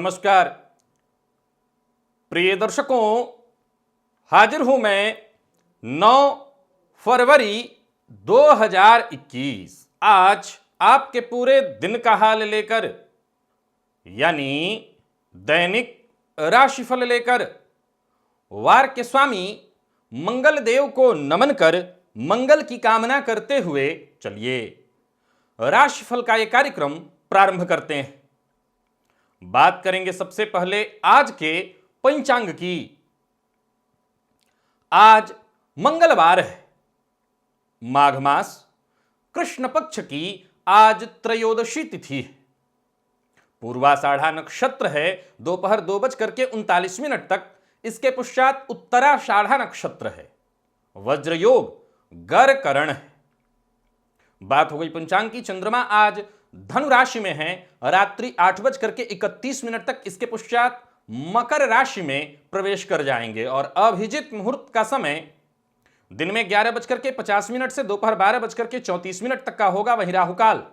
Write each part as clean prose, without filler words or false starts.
नमस्कार प्रिय दर्शकों, हाजिर हूं मैं 9 फरवरी 2021 आज आपके पूरे दिन का हाल लेकर, यानी दैनिक राशिफल लेकर, वार के स्वामी मंगल देव को नमन कर मंगल की कामना करते हुए चलिए राशिफल का यह कार्यक्रम प्रारंभ करते हैं। बात करेंगे सबसे पहले आज के पंचांग की। आज मंगलवार है, माघ मास कृष्ण पक्ष की आज त्रयोदशी तिथि है। पूर्वाषाढ़ा नक्षत्र है दोपहर 2:39 तक, इसके पश्चात उत्तराषाढ़ा नक्षत्र है। वज्र योग गर करण है। बात हो गई पंचांग की। चंद्रमा आज धनु राशि में है रात्रि 8:31 तक, इसके पश्चात मकर राशि में प्रवेश कर जाएंगे और अभिजित मुहूर्त का समय दिन में 11:50 से दोपहर 12:34 तक का होगा। वहीं राहुकाल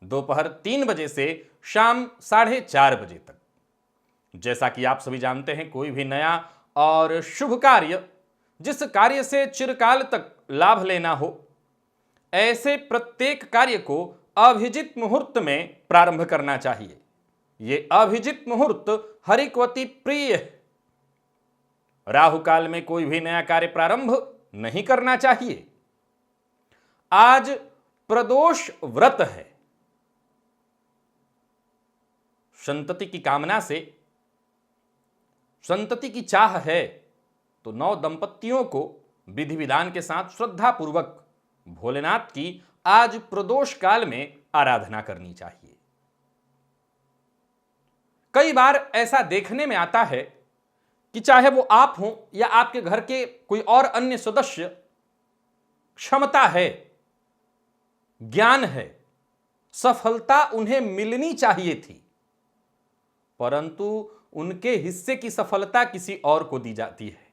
दोपहर 3 बजे से शाम 4:30 बजे तक। जैसा कि आप सभी जानते हैं, कोई भी नया और शुभ कार्य, जिस कार्य से चिरकाल तक लाभ लेना हो, ऐसे प्रत्येक कार्य को अभिजित मुहूर्त में प्रारंभ करना चाहिए। यह अभिजित मुहूर्त हरिक्वती प्रिय है। राहु काल में कोई भी नया कार्य प्रारंभ नहीं करना चाहिए। आज प्रदोष व्रत है। संतति की कामना से, संतति की चाह है तो 9 दंपतियों को विधि विधान के साथ श्रद्धा पूर्वक भोलेनाथ की आज प्रदोष काल में आराधना करनी चाहिए। कई बार ऐसा देखने में आता है कि चाहे वो आप हों या आपके घर के कोई और अन्य सदस्य, क्षमता है, ज्ञान है, सफलता उन्हें मिलनी चाहिए थी, परंतु उनके हिस्से की सफलता किसी और को दी जाती है।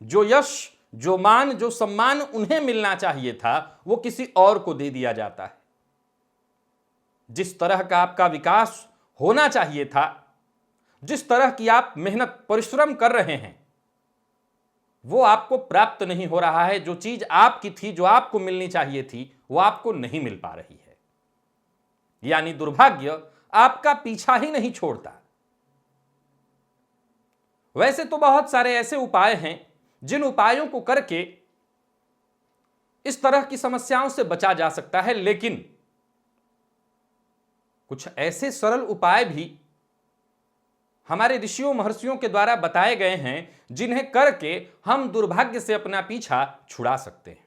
जो यश, जो मान, जो सम्मान उन्हें मिलना चाहिए था, वो किसी और को दे दिया जाता है। जिस तरह का आपका विकास होना चाहिए था, जिस तरह की आप मेहनत परिश्रम कर रहे हैं, वो आपको प्राप्त नहीं हो रहा है। जो चीज आपकी थी, जो आपको मिलनी चाहिए थी, वो आपको नहीं मिल पा रही है। यानी दुर्भाग्य आपका पीछा ही नहीं छोड़ता। वैसे तो बहुत सारे ऐसे उपाय हैं जिन उपायों को करके इस तरह की समस्याओं से बचा जा सकता है, लेकिन कुछ ऐसे सरल उपाय भी हमारे ऋषियों महर्षियों के द्वारा बताए गए हैं जिन्हें करके हम दुर्भाग्य से अपना पीछा छुड़ा सकते हैं।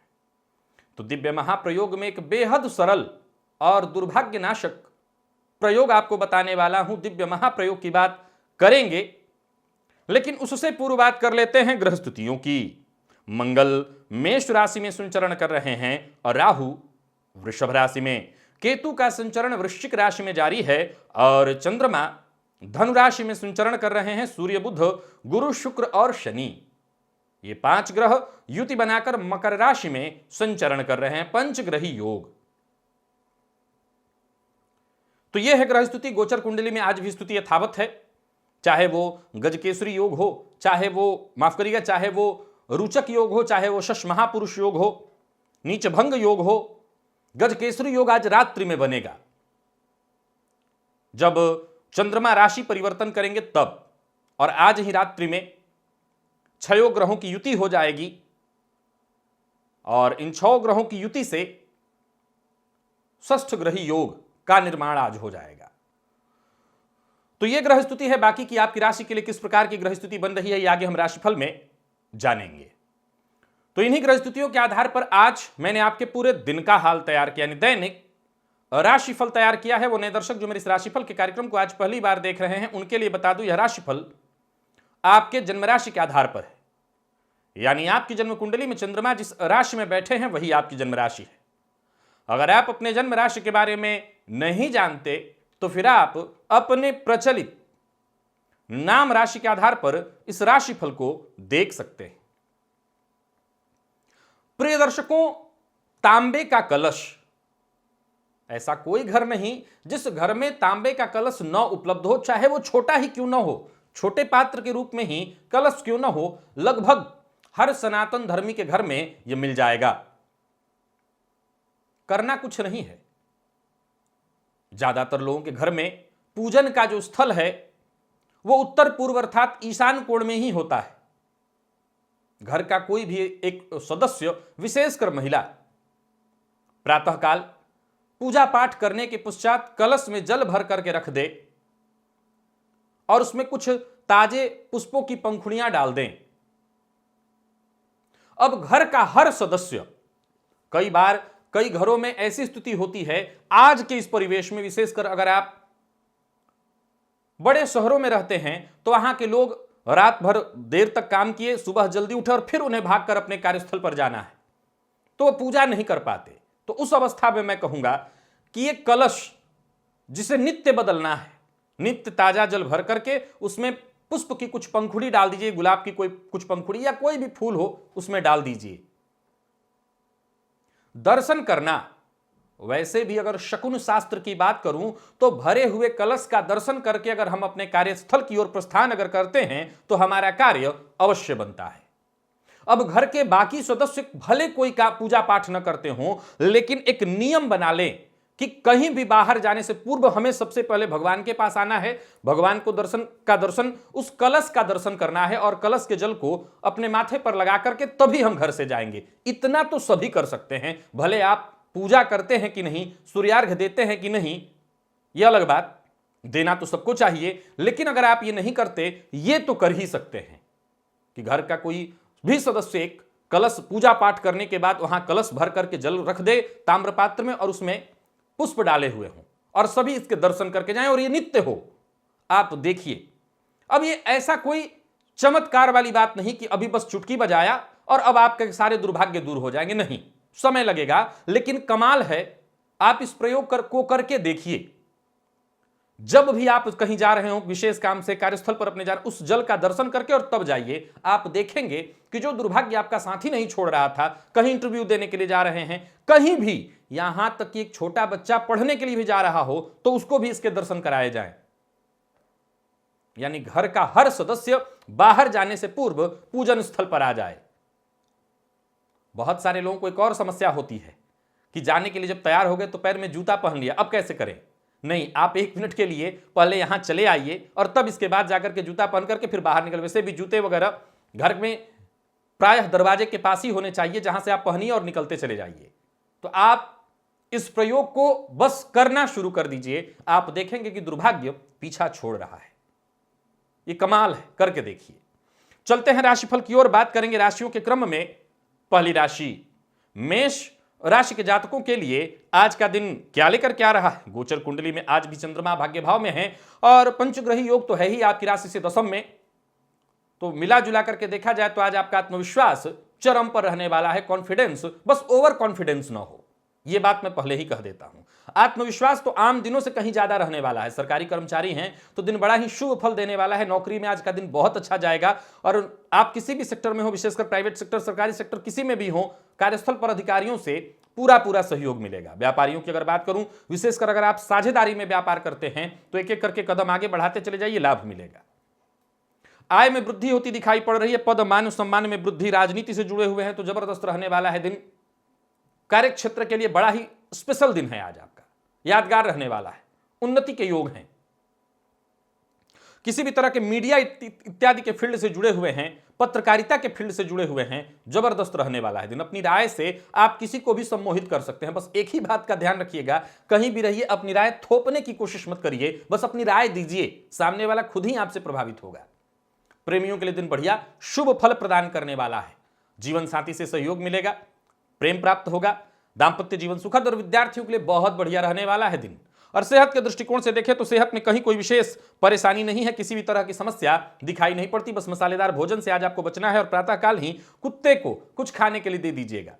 तो दिव्य महाप्रयोग में एक बेहद सरल और दुर्भाग्यनाशक प्रयोग आपको बताने वाला हूं। दिव्य महाप्रयोग की बात करेंगे, लेकिन उससे पूर्व बात कर लेते हैं ग्रहस्थितियों की। मंगल मेष राशि में संचरण कर रहे हैं और राहु वृषभ राशि में। केतु का संचरण वृश्चिक राशि में जारी है और चंद्रमा धनु राशि में संचरण कर रहे हैं। सूर्य, बुध, गुरु, शुक्र और शनि, ये 5 ग्रह युति बनाकर मकर राशि में संचरण कर रहे हैं। पंचग्रही योग। तो यह है ग्रह स्थिति। गोचर कुंडली में आज भी स्थिति यथावत है, चाहे वो गजकेसरी योग हो, चाहे वो चाहे वो रुचक योग हो, चाहे वो शश महापुरुष योग हो, नीच भंग योग हो। गजकेसरी योग आज रात्रि में बनेगा, जब चंद्रमा राशि परिवर्तन करेंगे तब, और आज ही रात्रि में 6 ग्रहों की युति हो जाएगी और इन 6 ग्रहों की युति से षष्ठ ग्रही योग का निर्माण आज हो जाएगा। तो यह ग्रह स्थिति है। बाकी की आपकी राशि के लिए किस प्रकार की ग्रह स्थिति बन रही है, ये आगे हम राशिफल में जानेंगे। तो इन्हीं ग्रह स्थितियों के आधार पर आज मैंने आपके पूरे दिन का हाल तैयार किया, यानी दैनिक राशिफल तैयार किया है। वो नए दर्शक जो मेरे इस राशिफल के कार्यक्रम को आज पहली बार देख रहे हैं, उनके लिए बता दूं, यह राशिफल आपके जन्म राशि के आधार पर है। यानी आपकी जन्म कुंडली में चंद्रमा जिस राशि में बैठे हैं वही आपकी जन्म राशि है। अगर आप अपने जन्म राशि के बारे में नहीं जानते तो फिर आप अपने प्रचलित नाम राशि के आधार पर इस राशिफल को देख सकते हैं। प्रिय दर्शकों, तांबे का कलश ऐसा कोई घर नहीं जिस घर में तांबे का कलश न उपलब्ध हो, चाहे वो छोटा ही क्यों न हो, छोटे पात्र के रूप में ही कलश क्यों न हो, लगभग हर सनातन धर्मी के घर में यह मिल जाएगा। करना कुछ नहीं है। ज्यादातर लोगों के घर में पूजन का जो स्थल है वो उत्तर पूर्व अर्थात ईशान कोण में ही होता है। घर का कोई भी एक सदस्य, विशेषकर महिला, प्रातःकाल पूजा पाठ करने के पश्चात कलश में जल भर करके रख दे और उसमें कुछ ताजे पुष्पों की पंखुड़ियां डाल दें। अब घर का हर सदस्य, कई बार कई घरों में ऐसी स्थिति होती है, आज के इस परिवेश में विशेषकर अगर आप बड़े शहरों में रहते हैं तो वहां के लोग रात भर देर तक काम किए, सुबह जल्दी उठे और फिर उन्हें भागकर अपने कार्यस्थल पर जाना है, तो वो पूजा नहीं कर पाते। तो उस अवस्था में मैं कहूंगा कि ये कलश जिसे नित्य बदलना है, नित्य ताजा जल भर करके उसमें पुष्प की कुछ पंखुड़ी डाल दीजिए, गुलाब की कोई कुछ पंखुड़ी या कोई भी फूल हो उसमें डाल दीजिए। दर्शन करना, वैसे भी अगर शकुन शास्त्र की बात करूं तो भरे हुए कलश का दर्शन करके अगर हम अपने कार्यस्थल की ओर प्रस्थान अगर करते हैं तो हमारा कार्य अवश्य बनता है। अब घर के बाकी सदस्य भले कोई का पूजा पाठ न करते हों, लेकिन एक नियम बना लें कि कहीं भी बाहर जाने से पूर्व हमें सबसे पहले भगवान के पास आना है, भगवान को दर्शन उस कलश का दर्शन करना है और कलश के जल को अपने माथे पर लगा करके तभी हम घर से जाएंगे। इतना तो सभी कर सकते हैं। भले आप पूजा करते हैं कि नहीं, सूर्यार्घ्य देते हैं कि नहीं, यह अलग बात, देना तो सबको चाहिए, लेकिन अगर आप ये नहीं करते, ये तो कर ही सकते हैं कि घर का कोई भी सदस्य एक कलश पूजा पाठ करने के बाद वहां कलश भर करके जल रख दे ताम्र पात्र में और उसमें पुष्प डाले हुए हों और सभी इसके दर्शन करके जाएं और ये नित्य हो। आप देखिए, अब ये ऐसा कोई चमत्कार वाली बात नहीं कि अभी बस चुटकी बजाया और अब आपके सारे दुर्भाग्य दूर हो जाएंगे, नहीं, समय लगेगा, लेकिन कमाल है, आप इस प्रयोग को करके देखिए। जब भी आप कहीं जा रहे हो विशेष काम से, कार्यस्थल पर अपने जा रहे, उस जल का दर्शन करके और तब जाइए। आप देखेंगे कि जो दुर्भाग्य आपका साथी नहीं छोड़ रहा था, कहीं इंटरव्यू देने के लिए जा रहे हैं, कहीं भी, यहां तक कि एक छोटा बच्चा पढ़ने के लिए भी जा रहा हो तो उसको भी इसके दर्शन कराए जाएं। यानी घर का हर सदस्य बाहर जाने से पूर्व पूजन स्थल पर आ जाए। बहुत सारे लोगों को एक और समस्या होती है कि जाने के लिए जब तैयार हो गए तो पैर में जूता पहन लिया, अब कैसे करें। नहीं, आप 1 मिनट के लिए पहले यहां चले आइए और तब इसके बाद जाकर के जूता पहन करके फिर बाहर निकल। वैसे भी जूते वगैरह घर में प्रायः दरवाजे के पास ही होने चाहिए, जहां से आप पहनिए और निकलते चले जाइए। तो आप इस प्रयोग को बस करना शुरू कर दीजिए, आप देखेंगे कि दुर्भाग्य पीछा छोड़ रहा है। ये कमाल है, करके देखिए। चलते हैं राशिफल की ओर, बात करेंगे राशियों के क्रम में। पहली राशि मेष राशि के जातकों के लिए आज का दिन क्या लेकर क्या रहा है। गोचर कुंडली में आज भी चंद्रमा भाग्य भाव में है और पंचग्रही योग तो है ही आपकी राशि से दशम में। तो मिला जुला करके देखा जाए तो आज आपका आत्मविश्वास चरम पर रहने वाला है। कॉन्फिडेंस, बस ओवर कॉन्फिडेंस ना हो, यह बात मैं पहले ही कह देता हूं। आत्मविश्वास तो आम दिनों से कहीं ज्यादा रहने वाला है। सरकारी कर्मचारी हैं तो दिन बड़ा ही शुभ फल देने वाला है। नौकरी में आज का दिन बहुत अच्छा जाएगा और आप किसी भी सेक्टर में हो, विशेषकर प्राइवेट सेक्टर, सरकारी सेक्टर, किसी में भी हो, कार्यस्थल पर अधिकारियों से पूरा सहयोग मिलेगा। व्यापारियों की अगर बात करूं, विशेषकर अगर आप साझेदारी में व्यापार करते हैं तो एक एक करके कदम आगे बढ़ाते चले जाइए, लाभ मिलेगा। आय में वृद्धि होती दिखाई पड़ रही है। पद मान सम्मान में वृद्धि, राजनीति से जुड़े हुए हैं तो जबरदस्त रहने वाला है दिन। कार्य क्षेत्र के लिए बड़ा ही स्पेशल दिन है आज आपका, यादगार रहने वाला है। उन्नति के योग हैं। किसी भी तरह के मीडिया इत्यादि के फील्ड से जुड़े हुए हैं, पत्रकारिता के फील्ड से जुड़े हुए हैं, जबरदस्त रहने वाला है दिन। अपनी राय से आप किसी को भी सम्मोहित कर सकते हैं। बस एक ही बात का ध्यान रखिएगा, कहीं भी रहिए अपनी राय थोपने की कोशिश मत करिए, बस अपनी राय दीजिए, सामने वाला खुद ही आपसे प्रभावित होगा। प्रेमियों के लिए दिन बढ़िया, शुभ फल प्रदान करने वाला है। जीवन साथी से सहयोग मिलेगा, प्रेम प्राप्त होगा, दांपत्य जीवन सुखद और विद्यार्थियों के लिए बहुत बढ़िया रहने वाला है दिन। और सेहत के दृष्टिकोण से देखें तो सेहत में कहीं कोई विशेष परेशानी नहीं है, किसी भी तरह की समस्या दिखाई नहीं पड़ती। बस मसालेदार भोजन से आज आपको बचना है और प्रातःकाल ही कुत्ते को कुछ खाने के लिए दे दीजिएगा।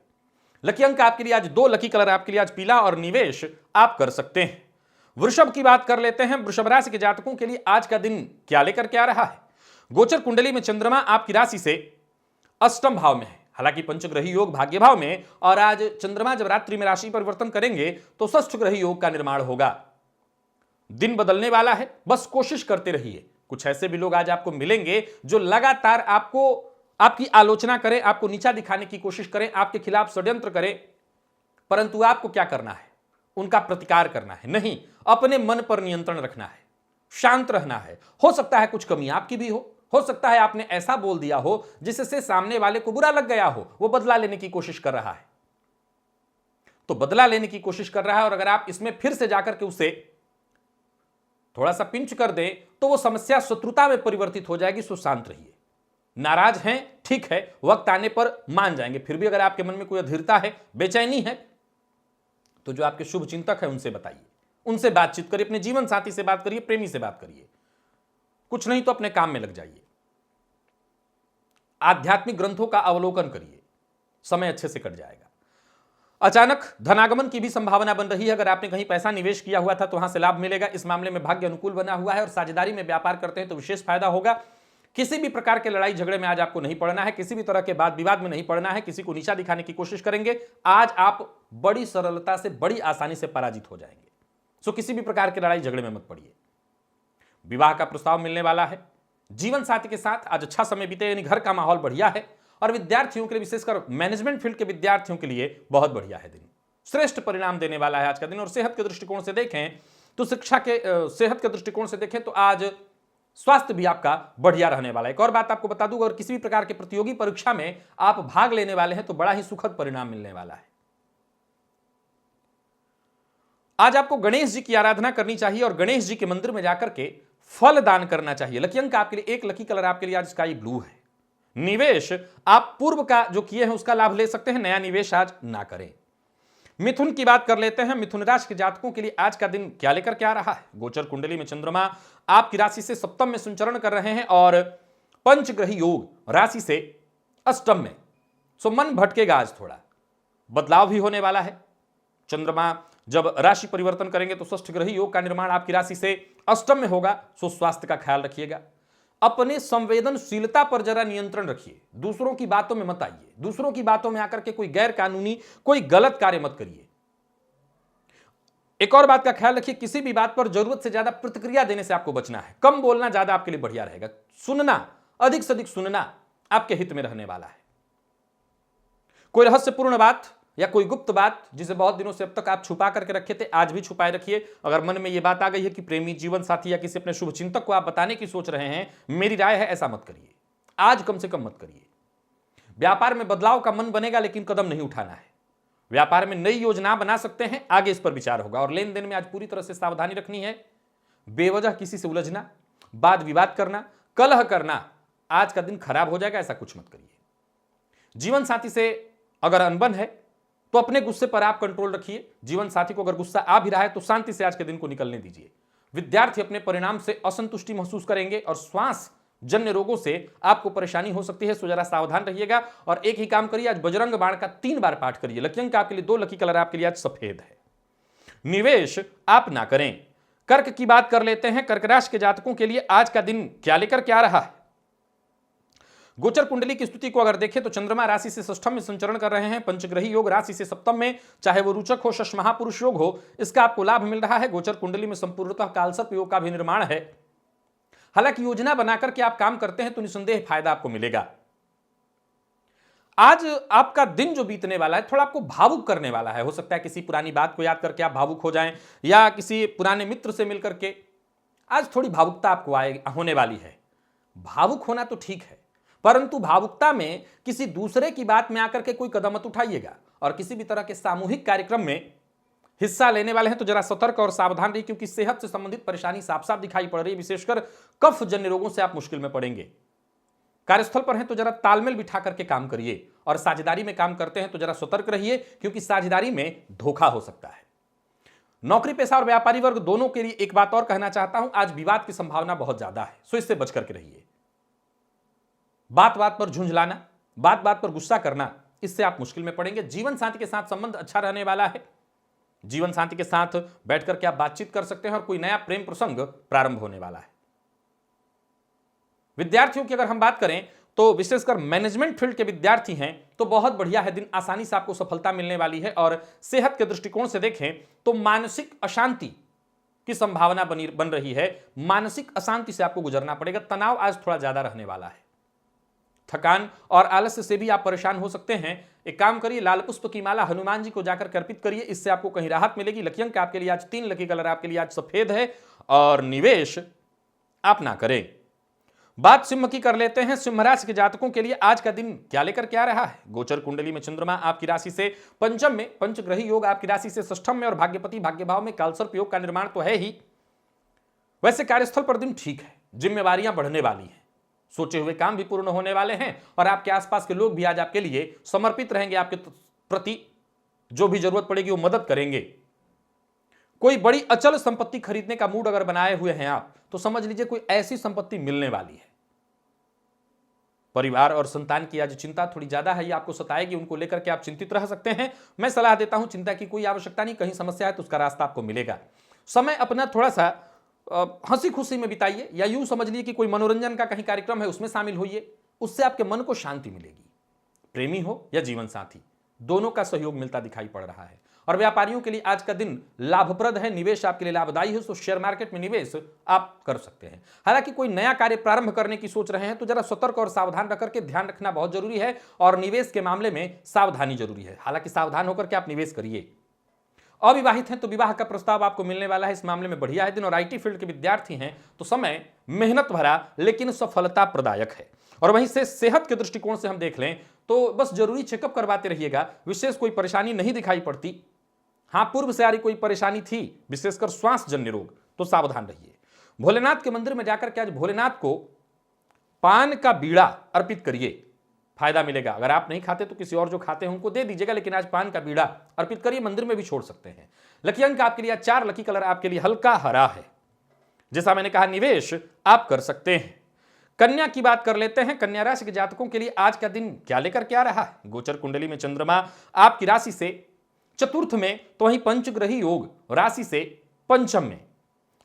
लकी अंक आपके लिए आज 2, लकी कलर आपके लिए आज पीला और निवेश आप कर सकते हैं। वृषभ की बात कर लेते हैं। वृषभ राशि के जातकों के लिए आज का दिन क्या लेकर क्या रहा है। गोचर कुंडली में चंद्रमा आपकी राशि से अष्टम भाव में है हालांकि पंचग्रही योग भाग्य भाव में, और आज चंद्रमा जब रात्रि में राशि परिवर्तन करेंगे तो षष्ठ ग्रही योग का निर्माण होगा। दिन बदलने वाला है, बस कोशिश करते रहिए। कुछ ऐसे भी लोग आज आपको मिलेंगे जो लगातार आपकी आलोचना करें, आपको नीचा दिखाने की कोशिश करें, आपके खिलाफ षड्यंत्र करें, परंतु आपको क्या करना है? उनका प्रतिकार करना है, नहीं, अपने मन पर नियंत्रण रखना है, शांत रहना है। हो सकता है कुछ कमी आपकी भी हो सकता है आपने ऐसा बोल दिया हो जिससे सामने वाले को बुरा लग गया हो, वो बदला लेने की कोशिश कर रहा है, तो बदला लेने की कोशिश कर रहा है, और अगर आप इसमें फिर से जाकर के उसे थोड़ा सा पिंच कर दें तो वो समस्या शत्रुता में परिवर्तित हो जाएगी। सो शांत रहिए। नाराज हैं, ठीक है, वक्त आने पर मान जाएंगे। फिर भी अगर आपके मन में कोई अधीरता है, बेचैनी है, तो जो आपके शुभ चिंतक है उनसे बताइए, उनसे बातचीत करिए, अपने जीवन साथी से बात करिए, प्रेमी से बात करिए, कुछ नहीं तो अपने काम में लग जाइए। आध्यात्मिक ग्रंथों का अवलोकन करिए, समय अच्छे से कट जाएगा। अचानक धनागमन की भी संभावना बन रही है। अगर आपने कहीं पैसा निवेश किया हुआ था तो वहां से लाभ मिलेगा। इस मामले में भाग्य अनुकूल बना हुआ है, और साझेदारी में व्यापार करते हैं तो विशेष फायदा होगा। किसी भी प्रकार के लड़ाई झगड़े में आज आपको नहीं पड़ना है, किसी भी तरह के वाद विवाद में नहीं पड़ना है, किसी को नीचा दिखाने की कोशिश करेंगे, आज आप बड़ी सरलता से, बड़ी आसानी से पराजित हो जाएंगे। सो किसी भी प्रकार के लड़ाई झगड़े में मत पड़िए। विवाह का प्रस्ताव मिलने वाला है। जीवन साथी के साथ आज अच्छा समय बीते, यानी घर का माहौल बढ़िया है, और विद्यार्थियों के लिए, विशेषकर मैनेजमेंट फील्ड के विद्यार्थियों के लिए बहुत बढ़िया है दिन। श्रेष्ठ परिणाम देने वाला है आज का दिन। और सेहत के दृष्टिकोण से देखें तो सेहत के दृष्टिकोण से देखें तो आज स्वास्थ्य भी आपका बढ़िया रहने वाला है। एक और बात आपको बता दूं, अगर किसी भी प्रकार के प्रतियोगी परीक्षा में आप भाग लेने वाले हैं तो बड़ा ही सुखद परिणाम मिलने वाला है। आज आपको गणेश जी की आराधना करनी चाहिए और गणेश जी के मंदिर में जाकर के फल दान करना चाहिए। लकी अंक आपके लिए 1, लकी कलर आपके लिए आज स्काई ब्लू है। निवेश आप पूर्व का जो किए हैं उसका लाभ ले सकते हैं, नया निवेश आज ना करें। मिथुन की बात कर लेते हैं। मिथुन राशि के जातकों के लिए आज का दिन क्या लेकर के आ रहा है? गोचर कुंडली में चंद्रमा आपकी राशि से सप्तम में संचरण कर रहे हैं और पंचग्रही योग राशि से अष्टम में। सो मन भटकेगा, आज थोड़ा बदलाव भी होने वाला है। चंद्रमा जब राशि परिवर्तन करेंगे तो षष्ठ ग्रही योग का निर्माण आपकी राशि से अष्टम में होगा। सो स्वास्थ्य का ख्याल रखिएगा। अपने संवेदनशीलता पर जरा नियंत्रण रखिए। दूसरों की बातों में मत आइए। दूसरों की बातों में आकर के कोई गैर कानूनी, कोई गलत कार्य मत करिए। एक और बात का ख्याल रखिए, किसी भी बात पर जरूरत से ज्यादा प्रतिक्रिया देने से आपको बचना है। कम बोलना ज्यादा आपके लिए बढ़िया रहेगा। सुनना, अधिक से अधिक सुनना आपके हित में रहने वाला है। कोई रहस्यपूर्ण बात या कोई गुप्त बात जिसे बहुत दिनों से अब तक आप छुपा करके रखे थे, आज भी छुपाए रखिए। अगर मन में यह बात आ गई है कि प्रेमी, जीवन साथी या किसी अपने शुभ चिंतक को आप बताने की सोच रहे हैं, मेरी राय है ऐसा मत करिए। आज कम से कम मत करिए। व्यापार में बदलाव का मन बनेगा लेकिन कदम नहीं उठाना है। व्यापार में नई योजना बना सकते हैं, आगे इस पर विचार होगा। और लेन देन में आज पूरी तरह से सावधानी रखनी है। बेवजह किसी से उलझना, वाद विवाद करना, कलह करना, आज का दिन खराब हो जाएगा, ऐसा कुछ मत करिए। जीवन साथी से अगर अनबन है तो अपने गुस्से पर आप कंट्रोल रखिए। जीवन साथी को अगर गुस्सा आ भी रहा है तो शांति से आज के दिन को निकलने दीजिए। विद्यार्थी अपने परिणाम से असंतुष्टि महसूस करेंगे और श्वास जन्य रोगों से आपको परेशानी हो सकती है, सो जरा सावधान रहिएगा। और एक ही काम करिए, आज बजरंग बाण का 3 बार पाठ करिए। लकी अंक आपके लिए 2, लकी कलर आपके लिए आज सफेद है। निवेश आप ना करें। कर्क की बात कर लेते हैं। कर्क राशि के जातकों के लिए आज का दिन क्या लेकर के आ रहा है? गोचर कुंडली की स्थिति को अगर देखें तो चंद्रमा राशि से षष्ठम में संचरण कर रहे हैं। पंचग्रही योग राशि से सप्तम में, चाहे वो रुचक हो, शश महापुरुष योग हो, इसका आपको लाभ मिल रहा है। गोचर कुंडली में संपूर्णतः कालसर्प योग का भी निर्माण है। हालांकि योजना बनाकर के आप काम करते हैं तो निसंदेह फायदा आपको मिलेगा। आज आपका दिन जो बीतने वाला है थोड़ा आपको भावुक करने वाला है। हो सकता है किसी पुरानी बात को याद करके आप भावुक हो जाएं, या किसी पुराने मित्र से मिलकर के आज थोड़ी भावुकता आपको होने वाली है। भावुक होना तो ठीक है, परंतु भावुकता में किसी दूसरे की बात में आकर के कोई कदम मत उठाइएगा। और किसी भी तरह के सामूहिक कार्यक्रम में हिस्सा लेने वाले हैं तो जरा सतर्क और सावधान रहिए, क्योंकि सेहत से संबंधित परेशानी साफ साफ दिखाई पड़ रही है। विशेषकर कफ जन्य रोगों से आप मुश्किल में पड़ेंगे। कार्यस्थल पर हैं तो जरा तालमेल बिठा करके काम करिए। और साझेदारी में काम करते हैं तो जरा सतर्क रहिए, क्योंकि साझेदारी में धोखा हो सकता है। नौकरी पेशा और व्यापारी वर्ग दोनों के लिए एक बात और कहना चाहता हूं, आज विवाद की संभावना बहुत ज्यादा है, सो इससे बच करके रहिए। बात बात पर झुंझलाना, बात बात पर गुस्सा करना, इससे आप मुश्किल में पड़ेंगे। जीवन साथी के साथ संबंध अच्छा रहने वाला है। जीवन साथी के साथ बैठकर के आप बातचीत कर सकते हैं और कोई नया प्रेम प्रसंग प्रारंभ होने वाला है। विद्यार्थियों की अगर हम बात करें तो विशेषकर मैनेजमेंट फील्ड के विद्यार्थी हैं तो बहुत बढ़िया है दिन, आसानी से आपको सफलता मिलने वाली है। और सेहत के दृष्टिकोण से देखें तो मानसिक अशांति की संभावना बन रही है, मानसिक अशांति से आपको गुजरना पड़ेगा, तनाव आज थोड़ा ज्यादा रहने वाला है, थकान और आलस्य से भी आप परेशान हो सकते हैं। एक काम करिए, लाल पुष्प की माला हनुमान जी को जाकर अर्पित करिए, इससे आपको कहीं राहत मिलेगी। लकी अंक आपके लिए आज 3, लकी कलर आपके लिए आज सफेद है और निवेश आप ना करें। बात सिंह की कर लेते हैं। सिंह राशि के जातकों के लिए आज का दिन क्या लेकर क्या रहा है। गोचर कुंडली में चंद्रमा आपकी राशि से पंचम में, पंचग्रही योग आपकी राशि से षष्ठम में और भाग्यपति भाग्य भाव में कालसर्प योग का निर्माण तो है ही। वैसे कार्यस्थल पर दिन ठीक है, जिम्मेवारियां बढ़ने वाली हैं, सोचे हुए काम भी पूर्ण होने वाले हैं और आपके आसपास के लोग भी आज आपके लिए समर्पित रहेंगे, आपके प्रति जो भी जरूरत पड़ेगी वो मदद करेंगे। कोई बड़ी अचल संपत्ति खरीदने का मूड अगर बनाए हुए हैं आप तो समझ लीजिए कोई ऐसी संपत्ति मिलने वाली है। परिवार और संतान की आज चिंता थोड़ी ज्यादा है, ये आपको सताएगी, उनको लेकर के आप चिंतित रह सकते हैं। मैं सलाह देता हूं चिंता की कोई आवश्यकता नहीं, कहीं समस्या है तो उसका रास्ता आपको मिलेगा। समय अपना थोड़ा सा हंसी खुशी में बिताइए या यूं समझ लीजिए कि कोई मनोरंजन का कहीं कार्यक्रम है उसमें शामिल होइए, उससे आपके मन को शांति मिलेगी। प्रेमी हो या जीवन साथी, दोनों का सहयोग मिलता दिखाई पड़ रहा है। और व्यापारियों के लिए आज का दिन लाभप्रद है, निवेश आपके लिए लाभदायी है, तो शेयर मार्केट में निवेश आप कर सकते हैं। हालांकि कोई नया कार्य प्रारंभ करने की सोच रहे हैं तो जरा सतर्क और सावधान रह करके ध्यान रखना बहुत जरूरी है और निवेश के मामले में सावधानी जरूरी है। हालांकि सावधान होकर के आप निवेश करिए। अविवाहित हैं तो विवाह का प्रस्ताव आपको मिलने वाला है, इस मामले में बढ़िया है दिन। और आईटी फील्ड के विद्यार्थी हैं तो समय मेहनत भरा लेकिन सफलता प्रदायक है। और वहीं से सेहत के दृष्टिकोण से हम देख लें तो बस जरूरी चेकअप करवाते रहिएगा, विशेष कोई परेशानी नहीं दिखाई पड़ती। हां, पूर्व से आ रही कोई परेशानी थी, विशेषकर श्वास जन्य रोग, तो सावधान रहिए। भोलेनाथ के मंदिर में जाकर के आज भोलेनाथ को पान का बीड़ा अर्पित करिए, फायदा मिलेगा। अगर आप नहीं खाते तो किसी और जो खाते हैं उनको दे दीजिएगा, लेकिन आज पान का बीड़ा अर्पित करिए, मंदिर में भी छोड़ सकते हैं। लकी अंक आपके लिए 4, लकी कलर आपके लिए हल्का हरा है। जैसा मैंने कहा निवेश आप कर सकते हैं। कन्या की बात कर लेते हैं। कन्या राशि के जातकों के लिए आज का दिन क्या लेकर क्या रहा है। गोचर कुंडली में चंद्रमा आपकी राशि से चतुर्थ में तो वहीं पंचग्रही योग राशि से पंचम में।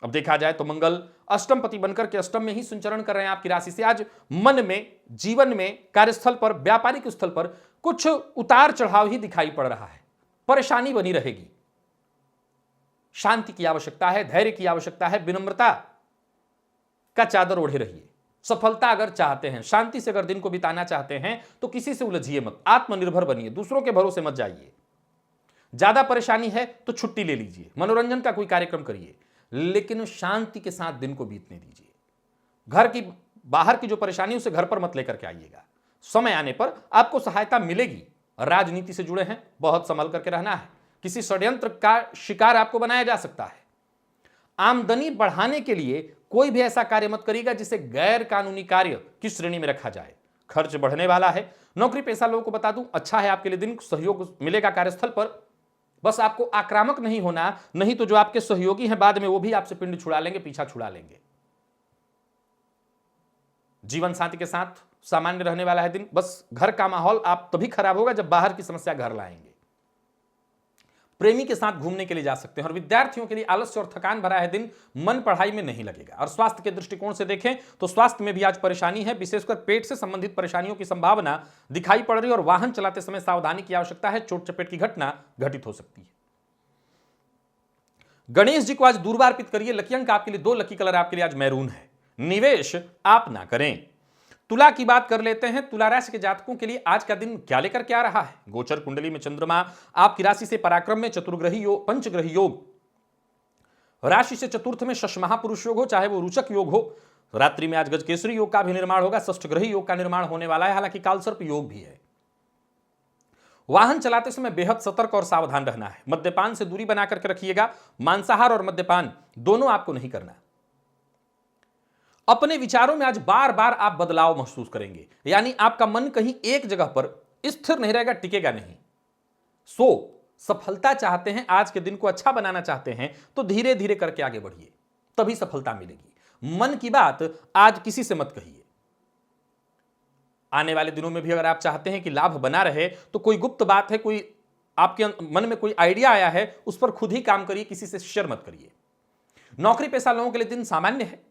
अब देखा जाए तो मंगल अष्टम पति बनकर के अष्टम में ही संचरण कर रहे हैं आपकी राशि से। आज मन में, जीवन में, कार्यस्थल पर, व्यापारिक स्थल पर कुछ उतार चढ़ाव ही दिखाई पड़ रहा है, परेशानी बनी रहेगी। शांति की आवश्यकता है, धैर्य की आवश्यकता है, विनम्रता का चादर ओढ़े रहिए। सफलता अगर चाहते हैं, शांति से अगर दिन को बिताना चाहते हैं तो किसी से उलझिए मत, आत्मनिर्भर बनिए, दूसरों के भरोसे मत जाइए। ज्यादा परेशानी है तो छुट्टी ले लीजिए, मनोरंजन का कोई कार्यक्रम करिए, लेकिन शांति के साथ दिन को बीतने दीजिए। घर की बाहर की जो परेशानी उसे घर पर मत लेकर के आइएगा। समय आने पर आपको सहायता मिलेगी। राजनीति से जुड़े हैं, बहुत संभल करके रहना है। किसी षड्यंत्र का शिकार आपको बनाया जा सकता है। आमदनी बढ़ाने के लिए कोई भी ऐसा कार्य मत करिएगा जिसे गैर कानूनी कार्य की श्रेणी में रखा जाए। खर्च बढ़ने वाला है। नौकरी पेशा लोगों को बता दूं, अच्छा है आपके लिए दिन, सहयोग मिलेगा कार्यस्थल पर। बस आपको आक्रामक नहीं होना, नहीं तो जो आपके सहयोगी हैं बाद में वो भी आपसे पिंड छुड़ा लेंगे, पीछा छुड़ा लेंगे। जीवन साथी के साथ सामान्य रहने वाला है दिन। बस घर का माहौल आप तभी खराब होगा जब बाहर की समस्या घर लाएंगे। प्रेमी के साथ घूमने के लिए जा सकते हैं। और विद्यार्थियों के लिए आलस्य और थकान भरा है दिन, मन पढ़ाई में नहीं लगेगा। और स्वास्थ्य के दृष्टिकोण से देखें तो स्वास्थ्य में भी आज परेशानी है, विशेषकर पेट से संबंधित परेशानियों की संभावना दिखाई पड़ रही है। और वाहन चलाते समय सावधानी की आवश्यकता है, चोट चपेट की घटना घटित हो सकती है। गणेश जी को आज दूर्वा अर्पित करिए। लकी अंक आपके लिए 2, लकी कलर आपके लिए आज मैरून है। निवेश आप ना करें। तुला की बात कर लेते हैं। तुला राशि के जातकों के लिए आज का दिन क्या लेकर क्या रहा है। गोचर कुंडली में चंद्रमा आपकी राशि से पराक्रम में, चतुर्ग्रही योग, पंचग्रही योग राशि से चतुर्थ में शश महापुरुष योग हो, चाहे वो रुचक योग हो। रात्रि में आज गजकेसरी योग का भी निर्माण होगा, षष्ठ ग्रही योग का निर्माण होने वाला है। हालांकि कालसर्प योग भी है। वाहन चलाते समय बेहद सतर्क और सावधान रहना है। मद्यपान से दूरी बना करके रखिएगा। मांसाहार और मद्यपान दोनों आपको नहीं करना। अपने विचारों में आज बार बार आप बदलाव महसूस करेंगे, यानी आपका मन कहीं एक जगह पर स्थिर नहीं रहेगा, टिकेगा नहीं। सफलता चाहते हैं, आज के दिन को अच्छा बनाना चाहते हैं तो धीरे धीरे करके आगे बढ़िए, तभी सफलता मिलेगी। मन की बात आज किसी से मत कहिए। आने वाले दिनों में भी अगर आप चाहते हैं कि लाभ बना रहे तो कोई गुप्त बात है, कोई आपके मन में कोई आइडिया आया है, उस पर खुद ही काम करिए, किसी से शेयर मत करिए। नौकरी पेशा लोगों के लिए दिन सामान्य है।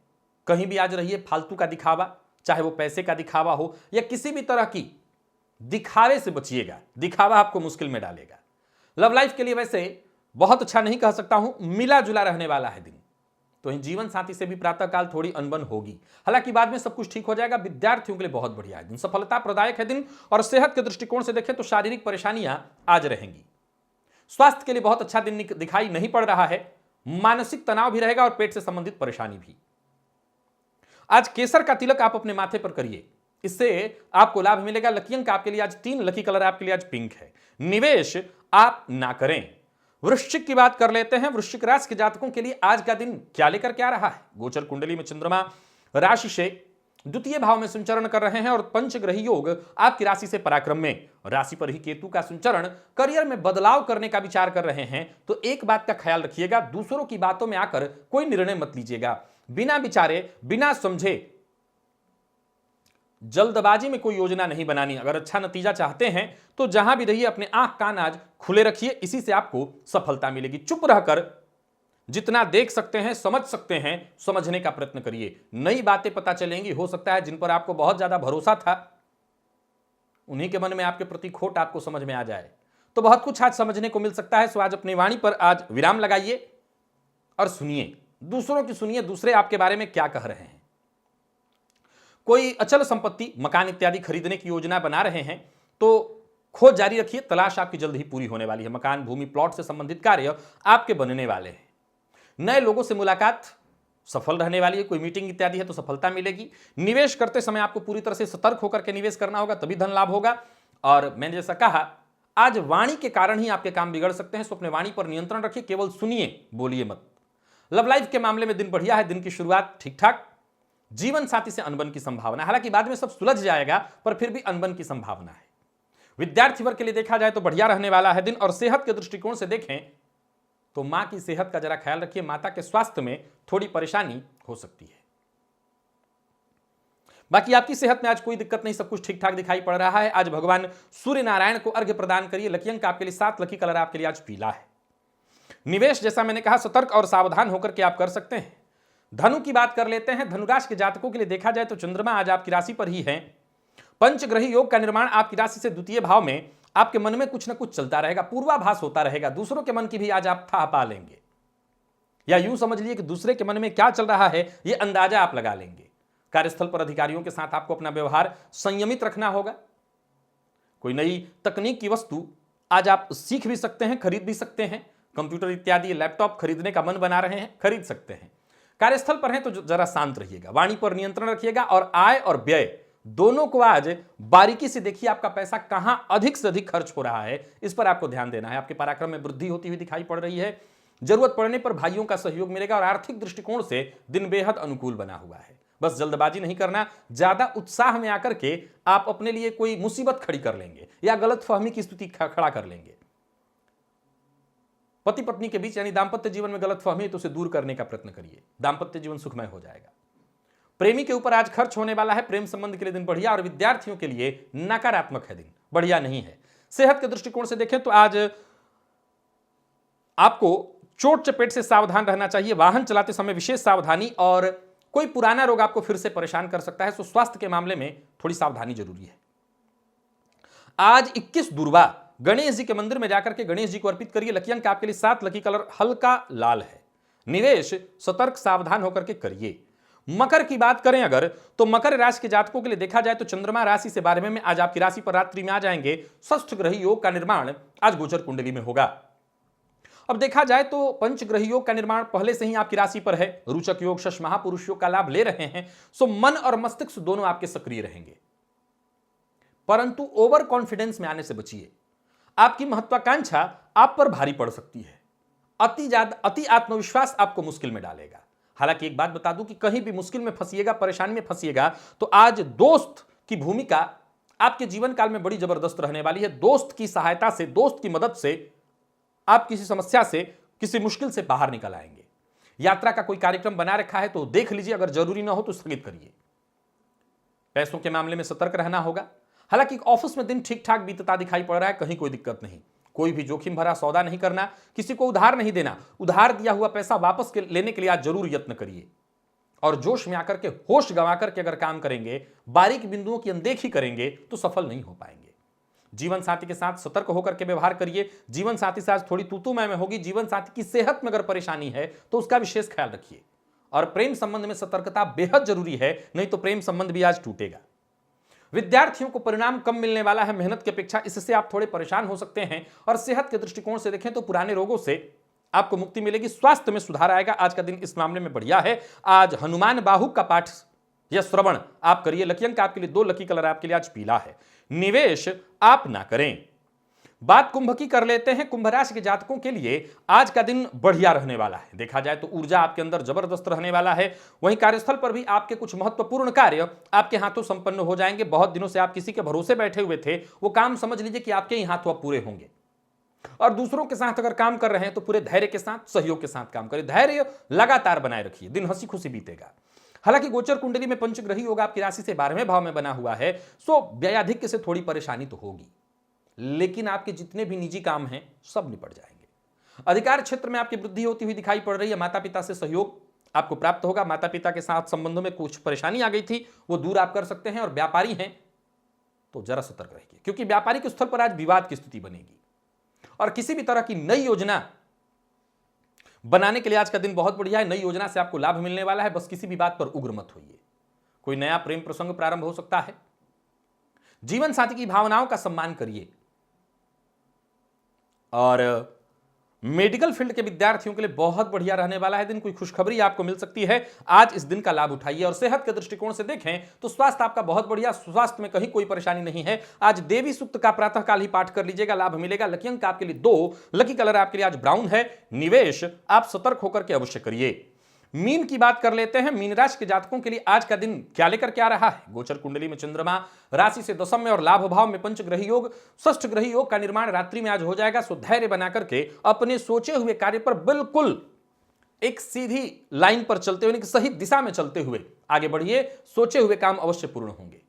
कहीं भी आज रहिए, फालतू का दिखावा, चाहे वो पैसे का दिखावा हो या किसी भी तरह की दिखावे से बचिएगा। दिखावा आपको मुश्किल में डालेगा। लव लाइफ के लिए वैसे बहुत अच्छा नहीं कह सकता हूं, मिला जुला रहने वाला है दिन। तो इन जीवन साथी से भी प्रातःकाल थोड़ी अनबन होगी, हालांकि बाद में सब कुछ ठीक हो जाएगा। विद्यार्थियों के लिए बहुत बढ़िया है दिन, सफलता प्रदायक है दिन। और सेहत के दृष्टिकोण से देखें तो शारीरिक परेशानियां आज रहेंगी। स्वास्थ्य के लिए बहुत अच्छा दिन दिखाई नहीं पड़ रहा है। मानसिक तनाव भी रहेगा और पेट से संबंधित परेशानी भी। आज केसर का तिलक आप अपने माथे पर करिए, इससे आपको लाभ मिलेगा। लकी अंक आपके लिए आज 3, लकी कलर आपके लिए आज पिंक है। निवेश आप ना करें। वृश्चिक की बात कर लेते हैं। वृश्चिक राशि के जातकों के लिए आज का दिन क्या लेकर के आ रहा है? गोचर कुंडली में चंद्रमा राशि से द्वितीय भाव में संचरण कर रहे हैं और पंचग्रही योग आपकी राशि से पराक्रम में। राशि पर ही केतु का संचरण करियर में बदलाव करने का विचार कर रहे हैं। तो एक बात का ख्याल रखिएगा, दूसरों की बातों में आकर कोई निर्णय मत लीजिएगा। बिना विचारे, बिना समझे, जल्दबाजी में कोई योजना नहीं बनानी। अगर अच्छा नतीजा चाहते हैं तो जहां भी रहिए अपने आंख कान आज खुले रखिए, इसी से आपको सफलता मिलेगी। चुप रहकर जितना देख सकते हैं, समझ सकते हैं, समझने का प्रयत्न करिए। नई बातें पता चलेंगी। हो सकता है जिन पर आपको बहुत ज्यादा भरोसा था, उन्हीं के मन में आपके प्रति खोट आपको समझ में आ जाए। तो बहुत कुछ आज समझने को मिल सकता है। सो आज अपनी वाणी पर आज विराम लगाइए और सुनिए, दूसरों की सुनिए, दूसरे आपके बारे में क्या कह रहे हैं। कोई अचल संपत्ति, मकान इत्यादि खरीदने की योजना बना रहे हैं तो खोज जारी रखिए। तलाश आपकी जल्द ही पूरी होने वाली है। मकान, भूमि, प्लॉट से संबंधित कार्य आपके बनने वाले हैं। नए लोगों से मुलाकात सफल रहने वाली है। कोई मीटिंग इत्यादि है तो सफलता मिलेगी। निवेश करते समय आपको पूरी तरह से सतर्क होकर के निवेश करना होगा, तभी धन लाभ होगा। और मैंने जैसा कहा, आज वाणी के कारण ही आपके काम बिगड़ सकते हैं। सो अपने वाणी पर नियंत्रण रखिए, केवल सुनिए, बोलिए मत। लव लाइफ के मामले में दिन बढ़िया है। दिन की शुरुआत ठीक ठाक। जीवन साथी से अनबन की संभावना, हालांकि बाद में सब सुलझ जाएगा, पर फिर भी अनबन की संभावना है। विद्यार्थी वर्ग के लिए देखा जाए तो बढ़िया रहने वाला है दिन। और सेहत के दृष्टिकोण से देखें तो मां की सेहत का जरा ख्याल रखिए। माता के स्वास्थ्य में थोड़ी परेशानी हो सकती है। बाकी आपकी सेहत में आज कोई दिक्कत नहीं, सब कुछ ठीक ठाक दिखाई पड़ रहा है। आज भगवान सूर्य नारायण को अर्घ्य प्रदान करिए। लकी अंक आपके लिए 7, लकी कलर आपके लिए आज पीला है। निवेश जैसा मैंने कहा सतर्क और सावधान होकर के आप कर सकते हैं। धनु की बात कर लेते हैं। धनुराशि के जातकों के लिए देखा जाए तो चंद्रमा आज आपकी राशि पर ही है। पंचग्रही योग का निर्माण आपकी राशि से द्वितीय भाव में। आपके मन में कुछ ना कुछ चलता रहेगा, पूर्वाभास होता रहेगा। दूसरों के मन की भी आज आप था पा लेंगे, या यूं समझ लिए कि दूसरे के मन में क्या चल रहा है यह अंदाजा आप लगा लेंगे। कार्यस्थल पर अधिकारियों के साथ आपको अपना व्यवहार संयमित रखना होगा। कोई नई तकनीक की वस्तु आज आप सीख भी सकते हैं, खरीद भी सकते हैं। कंप्यूटर इत्यादि, लैपटॉप खरीदने का मन बना रहे हैं, खरीद सकते हैं। कार्यस्थल पर हैं तो जरा शांत रहिएगा, वाणी पर नियंत्रण रखिएगा। और आय और व्यय दोनों को आज बारीकी से देखिए। आपका पैसा कहां अधिक से अधिक खर्च हो रहा है, इस पर आपको ध्यान देना है। आपके पराक्रम में वृद्धि होती हुई दिखाई पड़ रही है। जरूरत पड़ने पर भाइयों का सहयोग मिलेगा। और आर्थिक दृष्टिकोण से दिन बेहद अनुकूल बना हुआ है। बस जल्दबाजी नहीं करना। ज्यादा उत्साह में आकर के आप अपने लिए कोई मुसीबत खड़ी कर लेंगे या गलतफहमी की स्थिति खड़ा कर लेंगे। पति पत्नी के बीच यानी दांपत्य जीवन में गलतफहमी है तो उसे दूर करने का प्रयत्न करिए। दांपत्य जीवन सुखमय हो जाएगा। प्रेमी के ऊपर आज खर्च होने वाला है। प्रेम संबंध के लिए दिन बढ़िया। और विद्यार्थियों के लिए नकारात्मक है दिन, बढ़िया नहीं है। सेहत के दृष्टिकोण से देखें तो आज आपको चोट चपेट से सावधान रहना चाहिए। वाहन चलाते समय विशेष सावधानी। और कोई पुराना रोग आपको फिर से परेशान कर सकता है। सो स्वास्थ्य के मामले में थोड़ी सावधानी जरूरी है। आज 21 दुर्वा गणेश जी के मंदिर में जाकर के गणेश जी को अर्पित करिए। लकी अंक आपके लिए 7, लकी कलर हल्का लाल है। निवेश सतर्क सावधान होकर के करिए। मकर की बात करें अगर तो मकर राशि के जातकों के लिए देखा जाए तो चंद्रमा राशि से 12वें में आज आपकी राशि पर रात्रि में आ जाएंगे। षष्ठ ग्रही योग का निर्माण आज गोचर कुंडली में होगा। अब देखा जाए तो पंचग्रही योग का निर्माण पहले से ही आपकी राशि पर है। रुचक योग, शश महापुरुष योग का लाभ ले रहे हैं। सो मन और मस्तिष्क दोनों आपके सक्रिय रहेंगे, परंतु ओवर कॉन्फिडेंस में आने से बचिए। आपकी महत्वाकांक्षा आप पर भारी पड़ सकती है। अति आत्मविश्वास आपको मुश्किल में डालेगा। हालांकि एक बात बता दूं कि कहीं भी मुश्किल में फंसिएगा, परेशानी में फंसिएगा तो आज दोस्त की भूमिका आपके जीवन काल में बड़ी जबरदस्त रहने वाली है। दोस्त की सहायता से, दोस्त की मदद से आप किसी समस्या से, किसी मुश्किल से बाहर निकल आएंगे। यात्रा का कोई कार्यक्रम बना रखा है तो देख लीजिए, अगर जरूरी ना हो तो स्थगित करिए। पैसों के मामले में सतर्क रहना होगा। हालांकि ऑफिस में दिन ठीक ठाक बीतता दिखाई पड़ रहा है, कहीं कोई दिक्कत नहीं। कोई भी जोखिम भरा सौदा नहीं करना, किसी को उधार नहीं देना। उधार दिया हुआ पैसा वापस लेने के लिए आज जरूर यत्न करिए। और जोश में आकर के होश गंवा करके अगर काम करेंगे, बारीक बिंदुओं की अनदेखी करेंगे तो सफल नहीं हो पाएंगे। जीवन साथी के साथ सतर्क होकर के व्यवहार करिए। जीवन साथी से आज थोड़ी तू मैं में होगी। जीवन साथी की सेहत में अगर परेशानी है तो उसका विशेष ख्याल रखिए। और प्रेम संबंध में सतर्कता बेहद जरूरी है, नहीं तो प्रेम संबंध भी आज टूटेगा। विद्यार्थियों को परिणाम कम मिलने वाला है मेहनत की अपेक्षा, इससे आप थोड़े परेशान हो सकते हैं। और सेहत के दृष्टिकोण से देखें तो पुराने रोगों से आपको मुक्ति मिलेगी, स्वास्थ्य में सुधार आएगा। आज का दिन इस मामले में बढ़िया है। आज हनुमान बाहु का पाठ या श्रवण आप करिए। लकी अंक आपके लिए 2, लकी कलर आपके लिए आज पीला है। निवेश आप ना करें। बात कुंभ की कर लेते हैं। कुंभ राशि के जातकों के लिए आज का दिन बढ़िया रहने वाला है। देखा जाए तो ऊर्जा आपके अंदर जबरदस्त रहने वाला है। वहीं कार्यस्थल पर भी आपके कुछ महत्वपूर्ण कार्य आपके हाथों संपन्न हो जाएंगे। बहुत दिनों से आप किसी के भरोसे बैठे हुए थे, वो काम समझ लीजिए कि आपके ही हाथों अब पूरे होंगे। और दूसरों के साथ अगर काम कर रहे हैं तो पूरे धैर्य के साथ, सहयोग के साथ काम करें। धैर्य लगातार बनाए रखिए, दिन हंसी खुशी बीतेगा। हालांकि गोचर कुंडली में पंचग्रही योग आपकी राशि से 12वें भाव में बना हुआ है, सो व्ययाधिक्य से थोड़ी परेशानी तो होगी, लेकिन आपके जितने भी निजी काम हैं सब निपट जाएंगे। अधिकार क्षेत्र में आपकी वृद्धि होती हुई दिखाई पड़ रही है। माता पिता से सहयोग आपको प्राप्त होगा। माता पिता के साथ संबंधों में कुछ परेशानी आ गई थी, वो दूर आप कर सकते हैं। और व्यापारी हैं तो जरा सतर्क रहिए, क्योंकि व्यापारिक स्थल पर आज विवाद की स्थिति बनेगी। और किसी भी तरह की नई योजना बनाने के लिए आज का दिन बहुत बढ़िया है। नई योजना से आपको लाभ मिलने वाला है। बस किसी भी बात पर उग्र मत होइए। कोई नया प्रेम प्रसंग प्रारंभ हो सकता है। जीवन साथी की भावनाओं का सम्मान करिए। और मेडिकल फील्ड के विद्यार्थियों के लिए बहुत बढ़िया रहने वाला है दिन। कोई खुशखबरी आपको मिल सकती है, आज इस दिन का लाभ उठाइए। और सेहत के दृष्टिकोण से देखें तो स्वास्थ्य आपका बहुत बढ़िया, स्वास्थ्य में कहीं कोई परेशानी नहीं है। आज देवी सूक्त का प्रातःकाल ही पाठ कर लीजिएगा, लाभ मिलेगा। लकी अंक आपके लिए 2, लकी कलर आपके लिए आज ब्राउन है। निवेश आप सतर्क होकर के अवश्य करिए। मीन की बात कर लेते हैं। मीन राशि के जातकों के लिए आज का दिन क्या लेकर के आ रहा है। गोचर कुंडली में चंद्रमा राशि से 10वें में और लाभ भाव में पंचग्रही योग, षष्ठ ग्रही योग का निर्माण रात्रि में आज हो जाएगा। सो धैर्य बना करके अपने सोचे हुए कार्य पर बिल्कुल एक सीधी लाइन पर चलते हुए, सही दिशा में चलते हुए आगे बढ़िए। सोचे हुए काम अवश्य पूर्ण होंगे।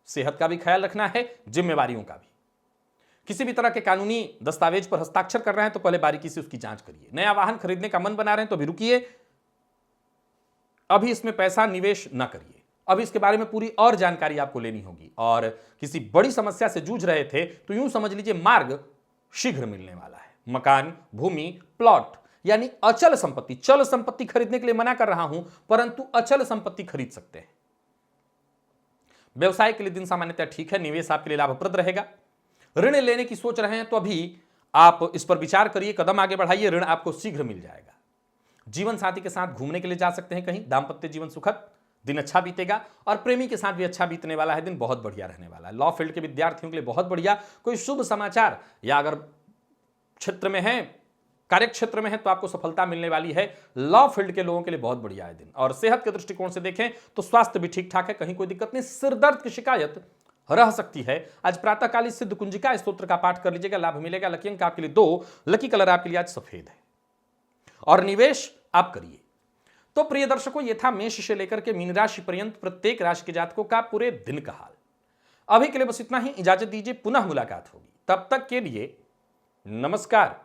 सेहत का भी ख्याल रखना है, जिम्मेवारियों का भी। किसी भी तरह के कानूनी दस्तावेज पर हस्ताक्षर कर रहे हैं तो पहले बारीकी से उसकी जांच करिए। नया वाहन खरीदने का मन बना रहे हैं तो भी रुकिए, अभी इसमें पैसा निवेश ना करिए। अभी इसके बारे में पूरी और जानकारी आपको लेनी होगी। और किसी बड़ी समस्या से जूझ रहे थे तो यूं समझ लीजिए मार्ग शीघ्र मिलने वाला है। मकान, भूमि, प्लॉट यानी अचल संपत्ति, चल संपत्ति खरीदने के लिए मना कर रहा हूं, परंतु अचल संपत्ति खरीद सकते हैं। व्यवसाय के लिए दिन सामान्यतः ठीक है। निवेश आपके लिए लाभप्रद रहेगा। ऋण लेने की सोच रहे हैं तो अभी आप इस पर विचार करिए, कदम आगे बढ़ाइए, ऋण आपको शीघ्र मिल जाएगा। जीवन साथी के साथ घूमने के लिए जा सकते हैं कहीं। दाम्पत्य जीवन सुखद, दिन अच्छा बीतेगा। और प्रेमी के साथ भी अच्छा बीतने वाला है दिन, बहुत बढ़िया रहने वाला है। लॉ फील्ड के विद्यार्थियों के लिए बहुत बढ़िया। कोई शुभ समाचार या अगर क्षेत्र में है, कार्य क्षेत्र में है तो आपको सफलता मिलने वाली है। लॉ फील्ड के लोगों के लिए बहुत बढ़िया है दिन। और सेहत के दृष्टिकोण से देखें तो स्वास्थ्य भी ठीक ठाक है, कहीं कोई दिक्कत नहीं। सिर दर्द की शिकायत रह सकती है। आज प्रातःकाली सिद्ध कुंजिका स्तोत्र का पाठ कर लीजिएगा, लाभ मिलेगा। लकी अंक आपके लिए 2, लकी कलर आपके लिए आज सफेद है। और निवेश आप करिए। तो प्रिय दर्शकों, यह था मेष से लेकर के मीन राशि पर्यंत प्रत्येक राशि के जातकों का पूरे दिन का हाल। अभी के लिए बस इतना ही, इजाजत दीजिए, पुनः मुलाकात होगी। तब तक के लिए नमस्कार।